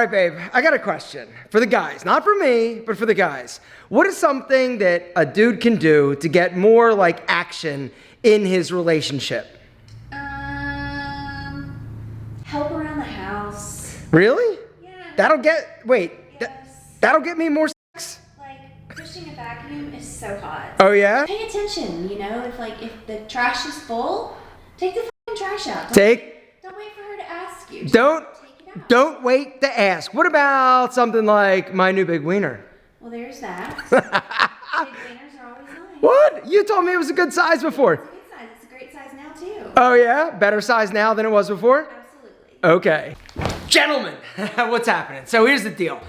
right, babe, I got a question for the guys, not for me, but for the guys. What is something that a dude can do to get more like action in his relationship? Help around the house. Really? Yeah. That'll get me more sex? Like, pushing a vacuum is so hot. Oh yeah? Pay attention, you know, if the trash is full, take the fucking trash out. Don't wait for her to ask you. Don't Take it out. Don't wait to ask. What about something like my new big wiener? Well, there's that. Big wieners are always nice. What? You told me it was a good size before. It's a good size. It's a great size now, too. Oh yeah? Better size now than it was before? Absolutely. Okay. Gentlemen, what's happening? So here's the deal.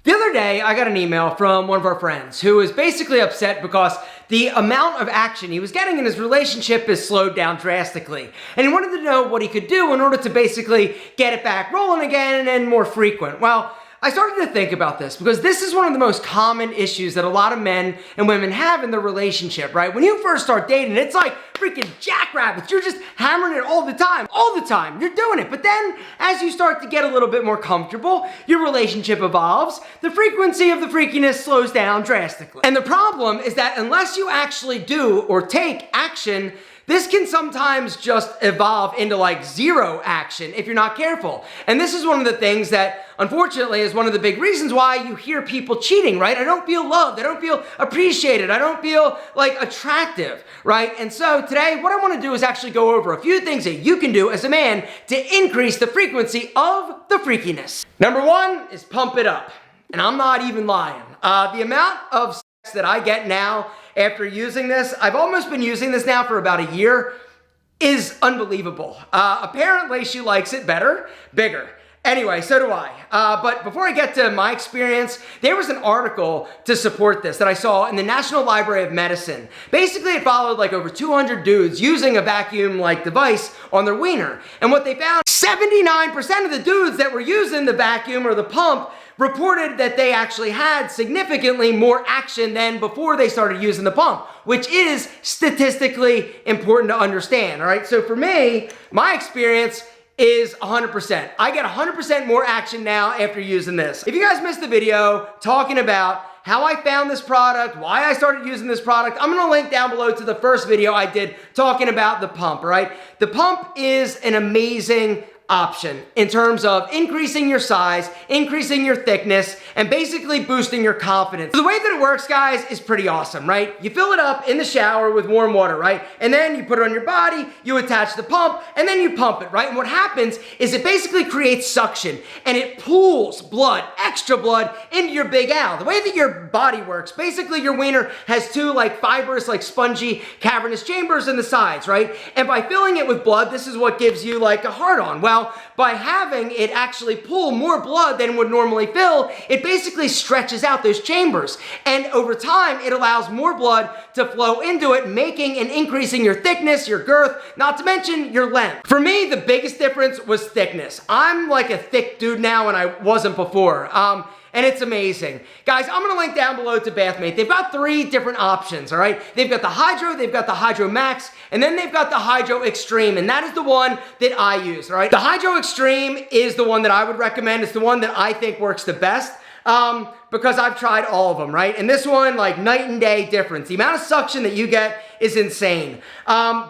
The other day, I got an email from one of our friends who was basically upset because the amount of action he was getting in his relationship has slowed down drastically. And he wanted to know what he could do in order to basically get it back rolling again and more frequent. Well, I started to think about this because this is one of the most common issues that a lot of men and women have in their relationship, right? When you first start dating, it's like freaking jackrabbits. You're just hammering it all the time. You're doing it. But then as you start to get a little bit more comfortable, your relationship evolves. The frequency of the freakiness slows down drastically. And the problem is that unless you actually do or take action, this can sometimes just evolve into like zero action if you're not careful. And this is one of the things that, unfortunately, is one of the big reasons why you hear people cheating, right? I don't feel loved. I don't feel appreciated. I don't feel like attractive, right? And so today, what I want to do is actually go over a few things that you can do as a man to increase the frequency of the freakiness. Number one is pump it up. And I'm not even lying. The amount of sex that I get now after using this, I've almost been using this now for about a year, is unbelievable. Apparently she likes it bigger. Anyway, so do I. But before I get to my experience, there was an article to support this that I saw in the National Library of Medicine. Basically, it followed like over 200 dudes using a vacuum-like device on their wiener. And what they found, 79% of the dudes that were using the vacuum or the pump reported that they actually had significantly more action than before they started using the pump, which is statistically important to understand, all right? So for me, my experience is 100%. I get 100% more action now after using this. If you guys missed the video talking about how I found this product, why I started using this product, I'm gonna link down below to the first video I did talking about the pump, all right? The pump is an amazing option in terms of increasing your size, increasing your thickness, and basically boosting your confidence. So the way that it works, guys, is pretty awesome, right? You fill it up in the shower with warm water, right? And then you put it on your body, you attach the pump, and then you pump it, right? And what happens is it basically creates suction, and it pulls blood, extra blood, into your big Al. The way that your body works, basically your wiener has two like fibrous, like spongy, cavernous chambers in the sides, right? And by filling it with blood, this is what gives you like a hard-on. Well, by having it actually pull more blood than would normally fill, it basically stretches out those chambers. And over time, it allows more blood to flow into it, making and increasing your thickness, your girth, not to mention your length. For me, the biggest difference was thickness. I'm like a thick dude now and I wasn't before. And it's amazing. Guys, I'm gonna link down below to Bathmate. They've got 3 different options, all right? They've got the Hydro, they've got the Hydro Max, and then they've got the Hydro Extreme, and that is the one that I use, all right? The Hydro Extreme is the one that I would recommend. It's the one that I think works the best. Because I've tried all of them, right? And this one, like night and day difference. The amount of suction that you get is insane.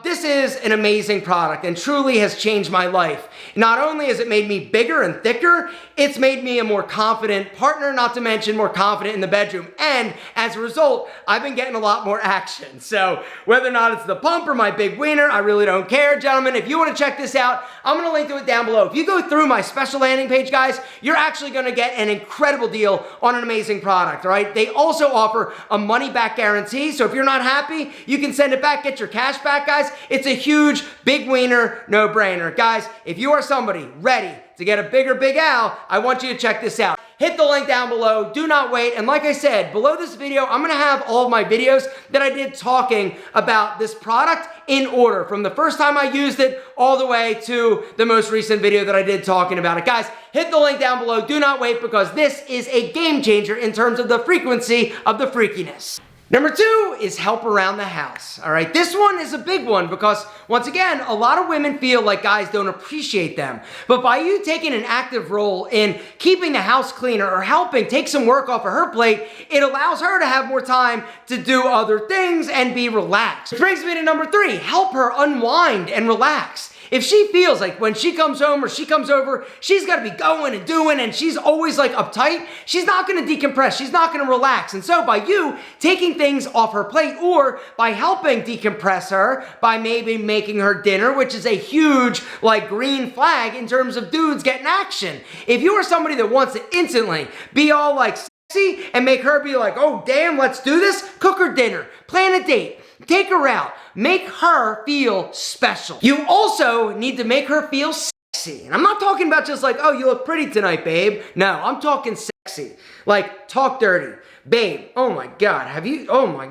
This is an amazing product and truly has changed my life. Not only has it made me bigger and thicker, it's made me a more confident partner, not to mention more confident in the bedroom. And as a result, I've been getting a lot more action. So whether or not it's the pump or my big wiener, I really don't care. Gentlemen, if you want to check this out, I'm going to link to it down below. If you go through my special landing page, guys, you're actually going to get an incredible deal on an amazing product, all right? They also offer a money-back guarantee, so if you're not happy, you can send it back, get your cash back, guys. It's a huge, big wiener, no-brainer. Guys, if you are somebody ready to get a bigger Big Al, I want you to check this out. Hit the link down below. Do not wait. And like I said, below this video, I'm going to have all of my videos that I did talking about this product in order, from the first time I used it all the way to the most recent video that I did talking about it. Guys, hit the link down below. Do not wait, because this is a game changer in terms of the frequency of the freakiness. Number 2 is help around the house. All right, this one is a big one because, once again, a lot of women feel like guys don't appreciate them. But by you taking an active role in keeping the house cleaner or helping take some work off of her plate, it allows her to have more time to do other things and be relaxed. Which brings me to number 3, help her unwind and relax. If she feels like when she comes home or she comes over, she's got to be going and doing and she's always like uptight, she's not going to decompress, she's not going to relax. And so by you taking things off her plate or by helping decompress her, by maybe making her dinner, which is a huge like green flag in terms of dudes getting action. If you are somebody that wants to instantly be all like sexy and make her be like, oh damn, let's do this, cook her dinner, plan a date, take her out, make her feel special. You also need to make her feel sexy. And I'm not talking about just like, oh, you look pretty tonight, babe. No, I'm talking sexy. Like, talk dirty. Babe, oh my God, have you, oh my,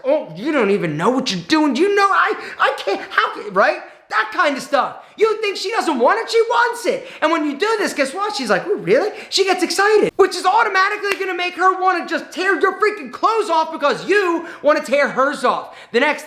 oh, you don't even know what you're doing. Do you know, I can't, how can, right? That kind of stuff. You think she doesn't want it? She wants it. And when you do this, guess what? She's like, oh, really? She gets excited, which is automatically going to make her want to just tear your freaking clothes off because you want to tear hers off. The next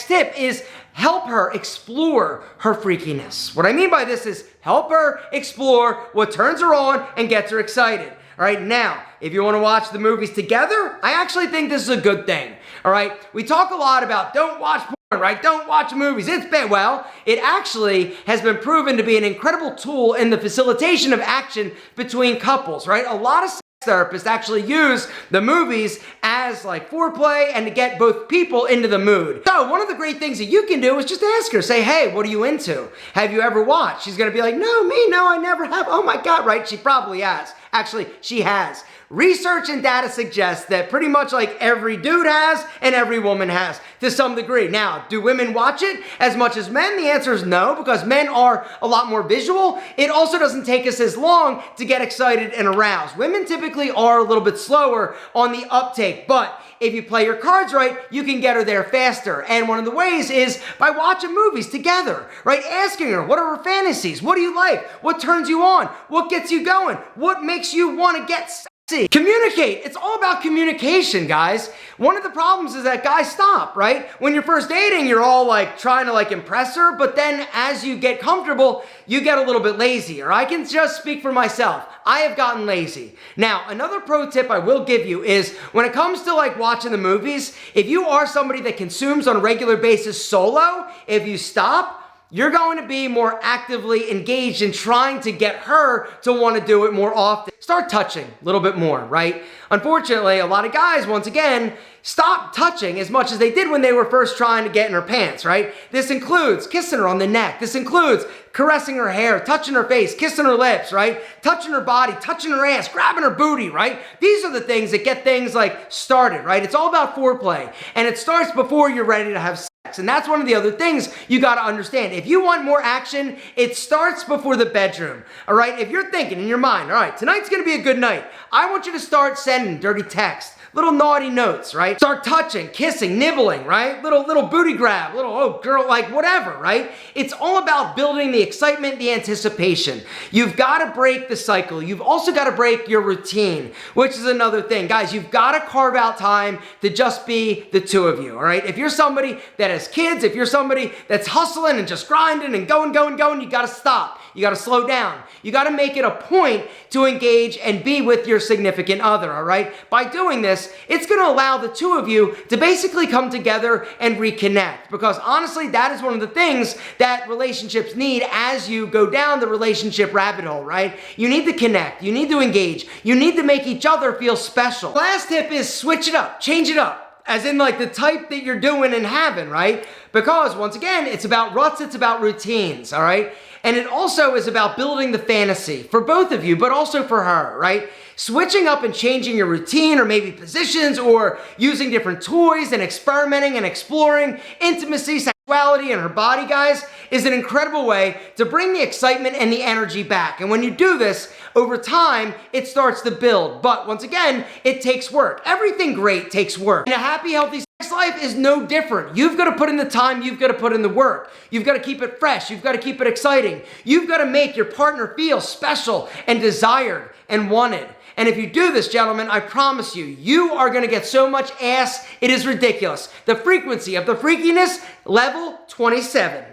tip is help her explore her freakiness. What I mean by this is help her explore what turns her on and gets her excited. All right, now, if you want to watch the movies together, I actually think this is a good thing. All right, we talk a lot about don't watch porn, right? Don't watch movies. It's been, well, it actually has been proven to be an incredible tool in the facilitation of action between couples, right? A lot of sex therapists actually use the movies as like foreplay and to get both people into the mood. So one of the great things that you can do is just ask her, say, hey, what are you into? Have you ever watched? She's gonna be like, no, I never have. Oh my God, right? She probably has. Actually, she has. Research and data suggests that pretty much like every dude has and every woman has to some degree. Now, do women watch it as much as men? The answer is no, because men are a lot more visual. It also doesn't take us as long to get excited and aroused. Women typically are a little bit slower on the uptake, but if you play your cards right, you can get her there faster. And one of the ways is by watching movies together, right? Asking her, what are her fantasies? What do you like? What turns you on? What gets you going? What makes you want to get sexy? Communicate. It's all about communication, guys. One of the problems is that guys stop, right? When you're first dating, you're all like trying to like impress her, but then as you get comfortable, you get a little bit lazy, or I can just speak for myself. I have gotten lazy. Now, another pro tip I will give you is when it comes to like watching the movies, if you are somebody that consumes on a regular basis solo, if you stop, you're going to be more actively engaged in trying to get her to want to do it more often. Start touching a little bit more, right? Unfortunately, a lot of guys, once again, stop touching as much as they did when they were first trying to get in her pants, right? This includes kissing her on the neck. This includes caressing her hair, touching her face, kissing her lips, right? Touching her body, touching her ass, grabbing her booty, right? These are the things that get things like started, right? It's all about foreplay, and it starts before you're ready to have sex. And that's one of the other things you got to understand. If you want more action, it starts before the bedroom. All right? If you're thinking in your mind, all right, tonight's going to be a good night, I want you to start sending dirty texts, little naughty notes, right? Start touching, kissing, nibbling, right? Little booty grab, little, oh girl, like whatever, right? It's all about building the excitement, the anticipation. You've got to break the cycle. You've also got to break your routine, which is another thing. Guys, you've got to carve out time to just be the two of you, all right? If you're somebody that has kids, if you're somebody that's hustling and just grinding and going, you got to stop. You got to slow down. You got to make it a point to engage and be with your significant other, all right? By doing this, it's going to allow the two of you to basically come together and reconnect, because honestly, that is one of the things that relationships need as you go down the relationship rabbit hole, right? You need to connect. You need to engage. You need to make each other feel special. Last tip is switch it up, change it up. As in like the type that you're doing and having, right? Because once again, it's about ruts, it's about routines, all right? And it also is about building the fantasy for both of you, but also for her, right? Switching up and changing your routine or maybe positions or using different toys and experimenting and exploring intimacy, sexuality, and her body, guys, is an incredible way to bring the excitement and the energy back. And when you do this, over time, it starts to build. But once again, it takes work. Everything great takes work. And a happy, healthy sex life is no different. You've got to put in the time, you've got to put in the work. You've got to keep it fresh, you've got to keep it exciting. You've got to make your partner feel special and desired and wanted. And if you do this, gentlemen, I promise you, you are going to get so much ass, it is ridiculous. The frequency of the freakiness, level 27.